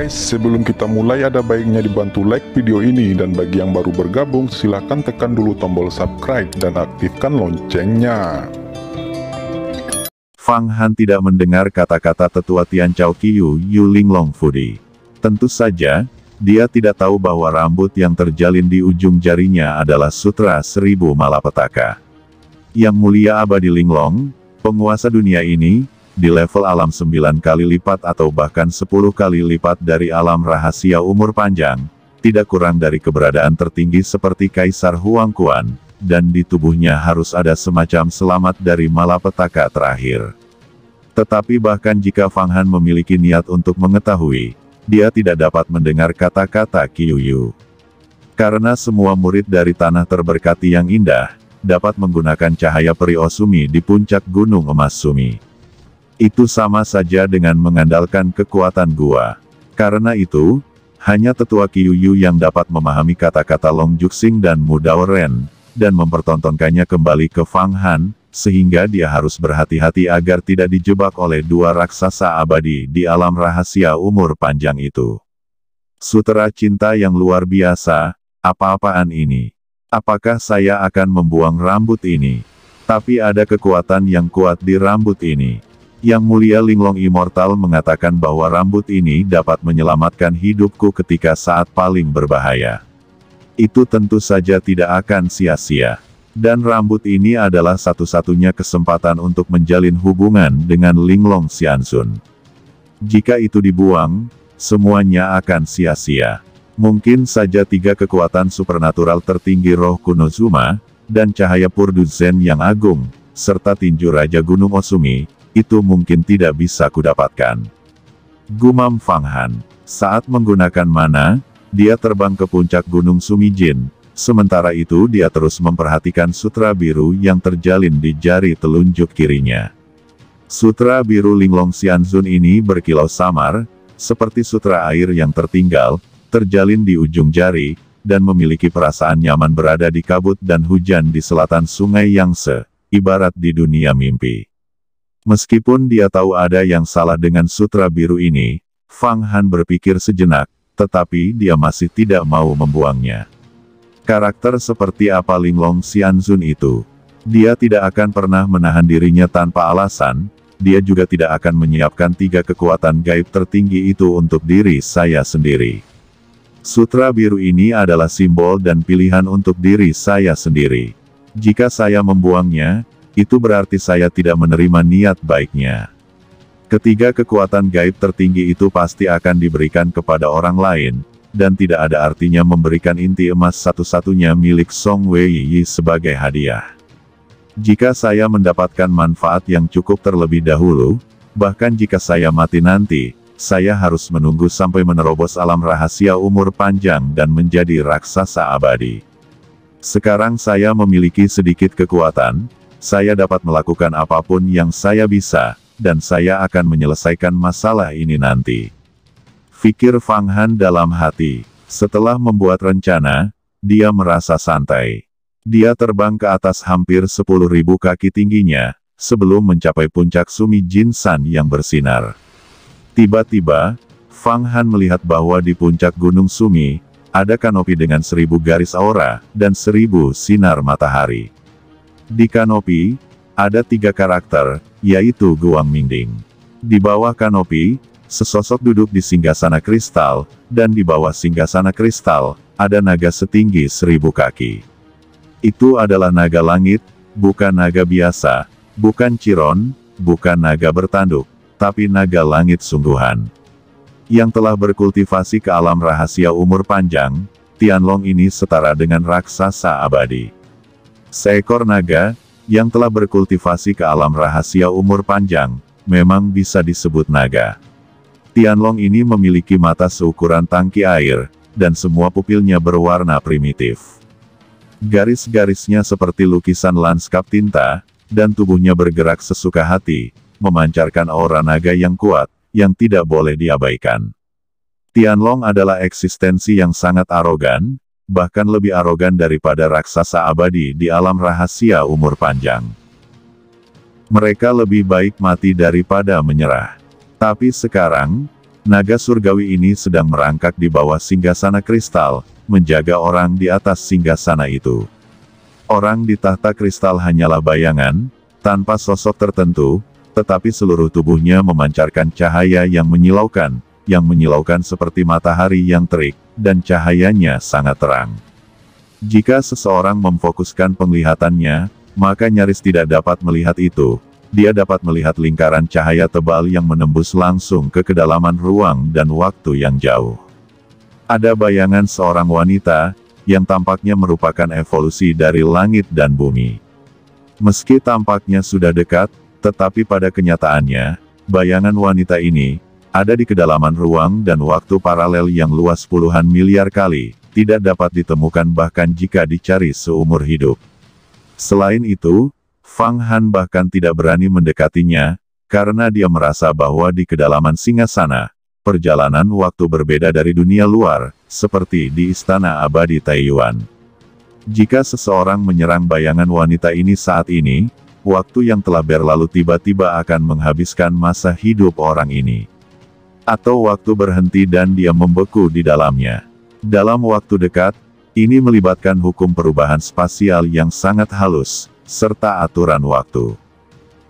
guys, sebelum kita mulai ada baiknya dibantu like video ini, dan bagi yang baru bergabung silahkan tekan dulu tombol subscribe dan aktifkan loncengnya. Fang Han tidak mendengar kata-kata tetua Tian Chao Qiu Yu Linglong Fudi. Tentu saja, dia tidak tahu bahwa rambut yang terjalin di ujung jarinya adalah Sutra Seribu Malapetaka. Yang Mulia Abadi Linglong, penguasa dunia ini, di level alam 9 kali lipat atau bahkan 10 kali lipat dari alam rahasia umur panjang, tidak kurang dari keberadaan tertinggi seperti Kaisar Huang Quan, dan di tubuhnya harus ada semacam selamat dari malapetaka terakhir. Tetapi bahkan jika Fang Han memiliki niat untuk mengetahui, dia tidak dapat mendengar kata-kata Qiu Yu. Karena semua murid dari tanah terberkati yang indah, dapat menggunakan cahaya peri Osumi di puncak Gunung Emas Sumi. Itu sama saja dengan mengandalkan kekuatan gua. Karena itu, hanya tetua Qiu Yu yang dapat memahami kata-kata Long Juxing dan Mu Dao Ren, dan mempertontonkannya kembali ke Fang Han, sehingga dia harus berhati-hati agar tidak dijebak oleh dua raksasa abadi di alam rahasia umur panjang itu. Sutera cinta yang luar biasa, apa-apaan ini? Apakah saya akan membuang rambut ini? Tapi ada kekuatan yang kuat di rambut ini. Yang Mulia Linglong Immortal mengatakan bahwa rambut ini dapat menyelamatkan hidupku ketika saat paling berbahaya. Itu tentu saja tidak akan sia-sia. Dan rambut ini adalah satu-satunya kesempatan untuk menjalin hubungan dengan Linglong Xianxun. Jika itu dibuang, semuanya akan sia-sia. Mungkin saja tiga kekuatan supernatural tertinggi roh kuno Zuma, dan cahaya Purdu Zen yang agung, serta tinju Raja Gunung Osumi, itu mungkin tidak bisa kudapatkan. Gumam Fang Han. Saat menggunakan mana, dia terbang ke puncak Gunung Sumijin. Sementara itu dia terus memperhatikan sutra biru yang terjalin di jari telunjuk kirinya. Sutra biru Linglong Xianxun ini berkilau samar, seperti sutra air yang tertinggal, terjalin di ujung jari, dan memiliki perasaan nyaman berada di kabut dan hujan di selatan sungai Yangtze, ibarat di dunia mimpi. Meskipun dia tahu ada yang salah dengan sutra biru ini, Fang Han berpikir sejenak, tetapi dia masih tidak mau membuangnya. Karakter seperti apa Linglong Xianxun itu? Dia tidak akan pernah menahan dirinya tanpa alasan, dia juga tidak akan menyiapkan tiga kekuatan gaib tertinggi itu untuk diri saya sendiri. Sutra biru ini adalah simbol dan pilihan untuk diri saya sendiri. Jika saya membuangnya, itu berarti saya tidak menerima niat baiknya. Ketiga kekuatan gaib tertinggi itu pasti akan diberikan kepada orang lain, dan tidak ada artinya memberikan inti emas satu-satunya milik Song Wei sebagai hadiah. Jika saya mendapatkan manfaat yang cukup terlebih dahulu, bahkan jika saya mati nanti, saya harus menunggu sampai menerobos alam rahasia umur panjang dan menjadi raksasa abadi. Sekarang saya memiliki sedikit kekuatan, saya dapat melakukan apapun yang saya bisa, dan saya akan menyelesaikan masalah ini nanti. Fikir Fang Han dalam hati. Setelah membuat rencana, dia merasa santai. Dia terbang ke atas hampir 10.000 kaki tingginya, sebelum mencapai puncak Sumi Jinsan yang bersinar. Tiba-tiba, Fang Han melihat bahwa di puncak Gunung Sumi, ada kanopi dengan 1000 garis aura, dan 1000 sinar matahari. Di kanopi, ada tiga karakter, yaitu Guang Mingding. Di bawah kanopi, sesosok duduk di singgasana kristal, dan di bawah singgasana kristal, ada naga setinggi 1000 kaki. Itu adalah naga langit, bukan naga biasa, bukan ciron, bukan naga bertanduk, tapi naga langit sungguhan. Yang telah berkultivasi ke alam rahasia umur panjang, Tianlong ini setara dengan raksasa abadi. Seekor naga, yang telah berkultivasi ke alam rahasia umur panjang, memang bisa disebut naga. Tianlong ini memiliki mata seukuran tangki air, dan semua pupilnya berwarna primitif. Garis-garisnya seperti lukisan lanskap tinta, dan tubuhnya bergerak sesuka hati, memancarkan aura naga yang kuat, yang tidak boleh diabaikan. Tianlong adalah eksistensi yang sangat arogan, bahkan lebih arogan daripada raksasa abadi di alam rahasia umur panjang. Mereka lebih baik mati daripada menyerah. Tapi sekarang, Naga surgawi ini sedang merangkak di bawah singgasana kristal, menjaga orang di atas singgasana itu. Orang di tahta kristal hanyalah bayangan, tanpa sosok tertentu, tetapi seluruh tubuhnya memancarkan cahaya yang menyilaukan seperti matahari yang terik, dan cahayanya sangat terang. Jika seseorang memfokuskan penglihatannya, maka nyaris tidak dapat melihat itu. Dia dapat melihat lingkaran cahaya tebal yang menembus langsung ke kedalaman ruang dan waktu yang jauh. Ada bayangan seorang wanita, yang tampaknya merupakan evolusi dari langit dan bumi. Meski tampaknya sudah dekat, tetapi pada kenyataannya, bayangan wanita ini, ada di kedalaman ruang dan waktu paralel yang luas puluhan miliar kali, tidak dapat ditemukan bahkan jika dicari seumur hidup. Selain itu, Fang Han bahkan tidak berani mendekatinya, karena dia merasa bahwa di kedalaman singgasana, perjalanan waktu berbeda dari dunia luar, seperti di Istana Abadi Taiyuan. Jika seseorang menyerang bayangan wanita ini saat ini, waktu yang telah berlalu tiba-tiba akan menghabiskan masa hidup orang ini. Atau waktu berhenti dan dia membeku di dalamnya. Dalam waktu dekat, ini melibatkan hukum perubahan spasial yang sangat halus, serta aturan waktu.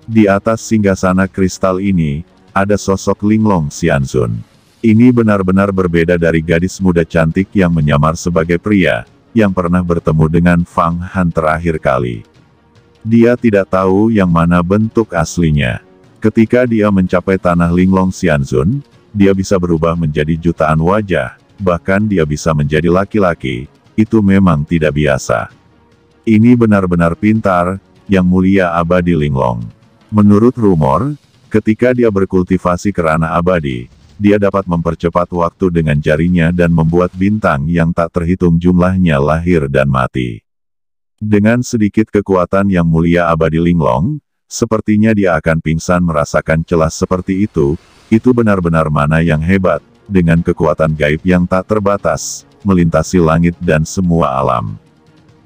Di atas singgasana kristal ini, ada sosok Linglong Xianzun. Ini benar-benar berbeda dari gadis muda cantik yang menyamar sebagai pria, yang pernah bertemu dengan Fang Han terakhir kali. Dia tidak tahu yang mana bentuk aslinya. Ketika dia mencapai tanah Linglong Xianzun, dia bisa berubah menjadi jutaan wajah, bahkan dia bisa menjadi laki-laki. Itu memang tidak biasa. Ini benar-benar pintar, yang mulia abadi Linglong. Menurut rumor, ketika dia berkultivasi kerana abadi, dia dapat mempercepat waktu dengan jarinya dan membuat bintang yang tak terhitung jumlahnya lahir dan mati. Dengan sedikit kekuatan yang mulia abadi Linglong, sepertinya dia akan pingsan merasakan celah seperti itu benar-benar mana yang hebat, dengan kekuatan gaib yang tak terbatas, melintasi langit dan semua alam.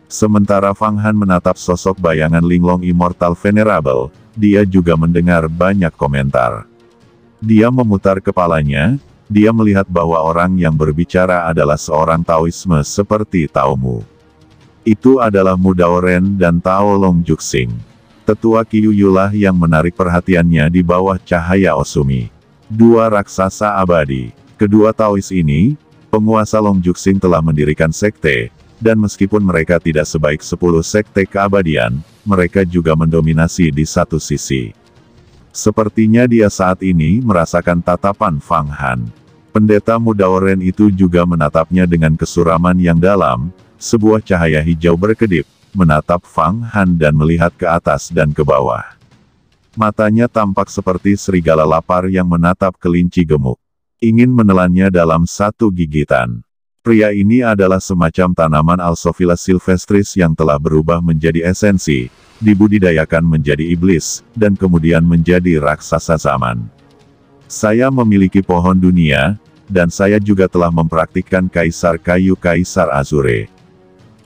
Sementara Fang Han menatap sosok bayangan Linglong Immortal Venerable, dia juga mendengar banyak komentar. Dia memutar kepalanya, dia melihat bahwa orang yang berbicara adalah seorang Taoisme seperti Tao Mu. Itu adalah Mu Daoren dan Tao Long Juxing. Tetua Qiyulah yang menarik perhatiannya di bawah cahaya Osumi. Dua raksasa abadi. Kedua Taois ini, penguasa Long Juxing telah mendirikan sekte, dan meskipun mereka tidak sebaik 10 sekte keabadian, mereka juga mendominasi di satu sisi. Sepertinya dia saat ini merasakan tatapan Fang Han. Pendeta Mu Daoren itu juga menatapnya dengan kesuraman yang dalam, sebuah cahaya hijau berkedip, menatap Fang Han dan melihat ke atas dan ke bawah. Matanya tampak seperti serigala lapar yang menatap kelinci gemuk. Ingin menelannya dalam satu gigitan. Pria ini adalah semacam tanaman Alsophila sylvestris yang telah berubah menjadi esensi, dibudidayakan menjadi iblis, dan kemudian menjadi raksasa zaman. Saya memiliki pohon dunia, dan saya juga telah mempraktikkan kaisar kayu Kaisar Azure.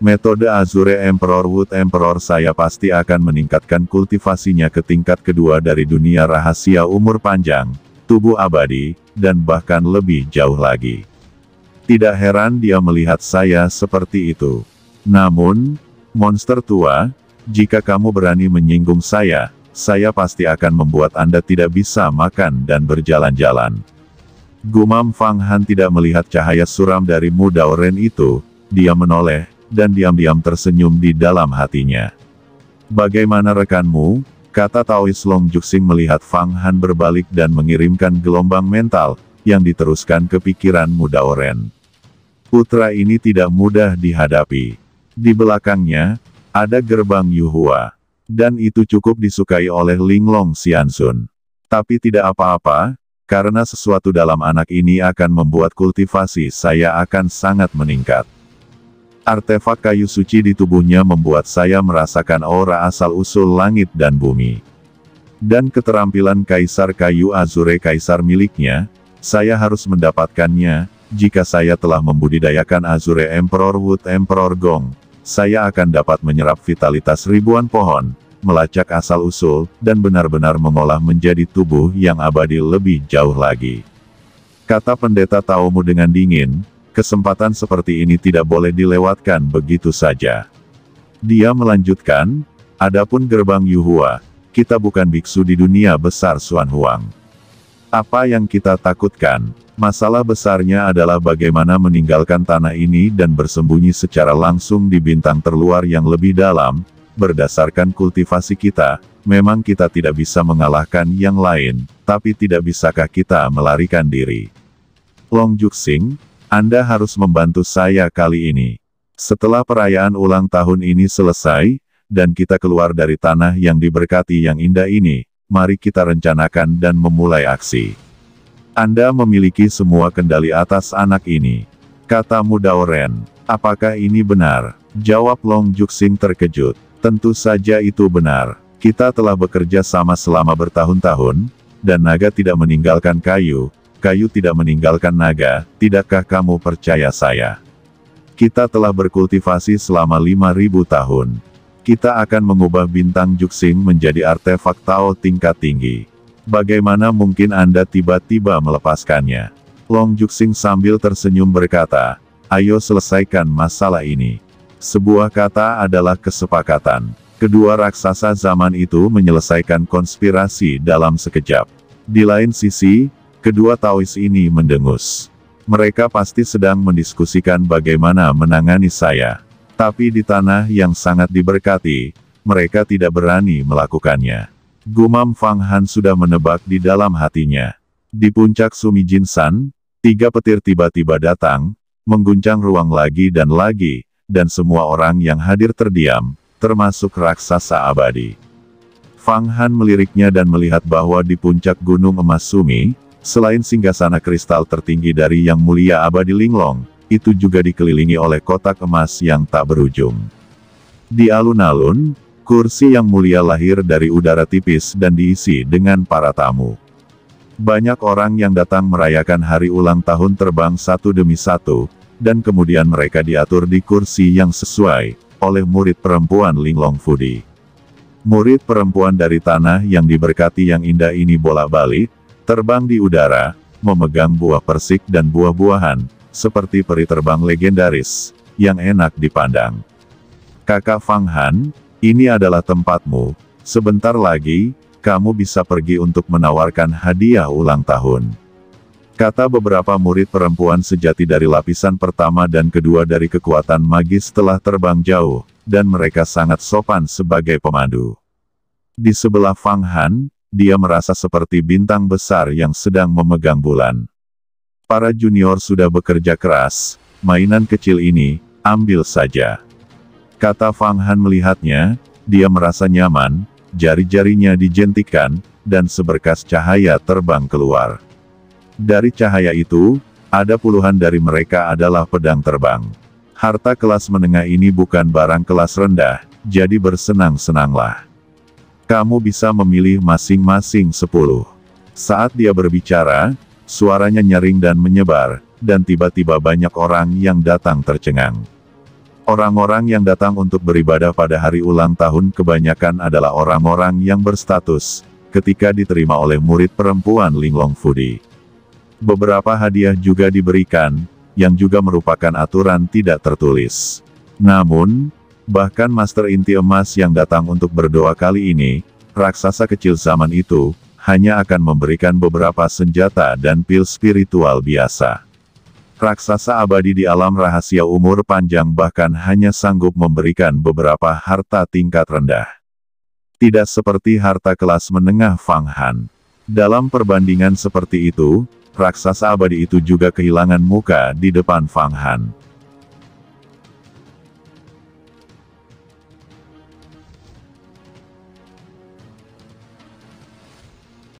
Metode Azure Emperor Wood Emperor saya pasti akan meningkatkan kultivasinya ke tingkat kedua dari dunia rahasia umur panjang, tubuh abadi, dan bahkan lebih jauh lagi. Tidak heran dia melihat saya seperti itu. Namun, monster tua, jika kamu berani menyinggung saya pasti akan membuat Anda tidak bisa makan dan berjalan-jalan. Gumam Fang Han tidak melihat cahaya suram dari Mu Daoren itu, dia menoleh, dan diam-diam tersenyum di dalam hatinya. Bagaimana rekanmu? Kata Taois Long Juxing melihat Fang Han berbalik dan mengirimkan gelombang mental, yang diteruskan ke pikiran Mu Daoren. Putra ini tidak mudah dihadapi. Di belakangnya, ada gerbang Yuhua. Dan itu cukup disukai oleh Linglong Xianzun. Tapi tidak apa-apa, karena sesuatu dalam anak ini akan membuat kultivasi saya akan sangat meningkat. Artefak kayu suci di tubuhnya membuat saya merasakan aura asal-usul langit dan bumi. Dan keterampilan Kaisar Kayu Azure Kaisar miliknya, saya harus mendapatkannya. Jika saya telah membudidayakan Azure Emperor Wood Emperor Gong, saya akan dapat menyerap vitalitas ribuan pohon, melacak asal-usul, dan benar-benar mengolah menjadi tubuh yang abadi lebih jauh lagi. Kata pendeta Taomu dengan dingin, kesempatan seperti ini tidak boleh dilewatkan begitu saja. Dia melanjutkan, adapun gerbang Yuhua, kita bukan biksu di dunia besar Xuan Huang. Apa yang kita takutkan, masalah besarnya adalah bagaimana meninggalkan tanah ini dan bersembunyi secara langsung di bintang terluar yang lebih dalam. Berdasarkan kultivasi kita, memang kita tidak bisa mengalahkan yang lain, tapi tidak bisakah kita melarikan diri? Long Juxing, Anda harus membantu saya kali ini. Setelah perayaan ulang tahun ini selesai, dan kita keluar dari tanah yang diberkati yang indah ini, mari kita rencanakan dan memulai aksi. Anda memiliki semua kendali atas anak ini, kata muda Oren. Apakah ini benar? Jawab Long Juxing terkejut. Tentu saja itu benar. Kita telah bekerja sama selama bertahun-tahun, dan naga tidak meninggalkan kayu, kayu tidak meninggalkan naga. Tidakkah kamu percaya saya? Kita telah berkultivasi selama 5.000 tahun. Kita akan mengubah bintang Juxing menjadi artefak Tao tingkat tinggi. Bagaimana mungkin Anda tiba-tiba melepaskannya? Long Juxing sambil tersenyum berkata, ayo selesaikan masalah ini. Sebuah kata adalah kesepakatan. Kedua raksasa zaman itu menyelesaikan konspirasi dalam sekejap. Di lain sisi, kedua Taois ini mendengus. Mereka pasti sedang mendiskusikan bagaimana menangani saya. Tapi di tanah yang sangat diberkati, mereka tidak berani melakukannya. Gumam Fang Han sudah menebak di dalam hatinya. Di puncak Sumi Jinsan, 3 petir tiba-tiba datang, mengguncang ruang lagi, dan semua orang yang hadir terdiam, termasuk raksasa abadi. Fang Han meliriknya dan melihat bahwa di puncak Gunung Emas Sumi, selain singgasana kristal tertinggi dari Yang Mulia Abadi Linglong, itu juga dikelilingi oleh kotak emas yang tak berujung. Di alun-alun, kursi Yang Mulia lahir dari udara tipis dan diisi dengan para tamu. Banyak orang yang datang merayakan hari ulang tahun terbang satu demi satu, dan kemudian mereka diatur di kursi yang sesuai, oleh murid perempuan Linglong Fudi. Murid perempuan dari tanah yang diberkati yang indah ini bolak-balik, terbang di udara, memegang buah persik dan buah-buahan, seperti peri terbang legendaris, yang enak dipandang. Kakak Fang Han, ini adalah tempatmu, sebentar lagi, kamu bisa pergi untuk menawarkan hadiah ulang tahun. Kata beberapa murid perempuan sejati dari lapisan pertama dan kedua dari kekuatan magis telah terbang jauh, dan mereka sangat sopan sebagai pemandu. Di sebelah Fang Han, dia merasa seperti bintang besar yang sedang memegang bulan. Para junior sudah bekerja keras, mainan kecil ini, ambil saja. Kata Fang Han melihatnya, dia merasa nyaman, jari-jarinya dijentikkan, dan seberkas cahaya terbang keluar. Dari cahaya itu, ada puluhan dari mereka adalah pedang terbang. Harta kelas menengah ini bukan barang kelas rendah, jadi bersenang-senanglah. Kamu bisa memilih masing-masing 10. Saat dia berbicara, suaranya nyaring dan menyebar, dan tiba-tiba banyak orang yang datang tercengang. Orang-orang yang datang untuk beribadah pada hari ulang tahun kebanyakan adalah orang-orang yang berstatus, ketika diterima oleh murid perempuan Linglong Fudi. Beberapa hadiah juga diberikan, yang juga merupakan aturan tidak tertulis. Namun, bahkan Master Inti Emas yang datang untuk berdoa kali ini, raksasa kecil zaman itu, hanya akan memberikan beberapa senjata dan pil spiritual biasa. Raksasa abadi di alam rahasia umur panjang bahkan hanya sanggup memberikan beberapa harta tingkat rendah. Tidak seperti harta kelas menengah Fang Han. Dalam perbandingan seperti itu, raksasa abadi itu juga kehilangan muka di depan Fang Han.